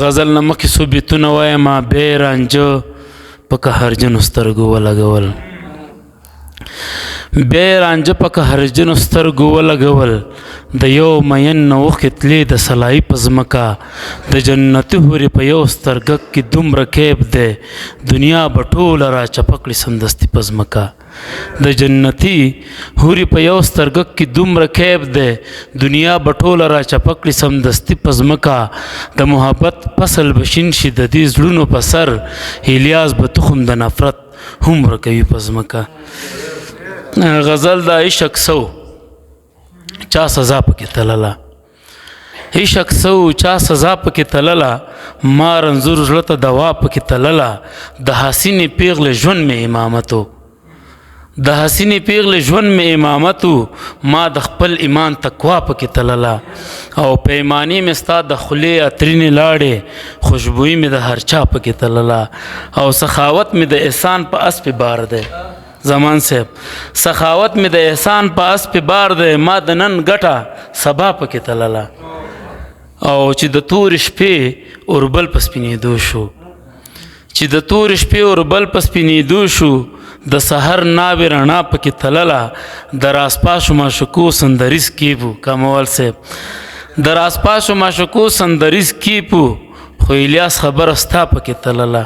غزل نه مخکې څو بیتونه وایم. بې رانجه په قهرجنو سترګو ولګول، بې رانجه په قهرجنو سترګو ولګول، د یو مین نه اوښکې تلې د سلایي په ځمکه، د جنتي حورې په یو سترګک کې دومره کیف دی، دنیا به ټوله را چپه کړي سمدستي په ځمکه. د جنتي حورې په یو سترګک کې دومره کیف دی، دنیا به ټوله را چپه کړي سمدستي په ځمکه. د محبت فصل به شین شي د دې زړونو په سر، الیاس به تخم د نفرت هم ورکوي په ځمکه. غزل د عشق سو چا سزا پکې تلله، عشق سو چا سزا پکې تلله، ما رنځور زړه ته دوا پکې تلله، د حسینې پیغلې ژوند مې امامتو، د حسینې پیغلې ژوند مې امامتو، ما د خپل ایمان تقوا پکې تلله، او پیمانې مې ستا د خولې عطرینې لاړې، خوشبویي مې د هر چا پکې تلله، او سخاوت مې د احسان په اسپې بار دی. زمان صاحب سخاوت مې د احسان په اسپې بار دی، ما د نن ګټه سبا پکې تلله، او چې د تورې شپې اوربل په سپینېدو شو، چې د تورې شپې اوربل په سپینېدو شو، د سحر ناوې رڼا پکې تلله، د راسپاشو معشوقو سندریز کیپو. کاموال صاحب د راسپاشو معشوقو سندریز کیپو، خو الیاس خبره ستا پکې تلله.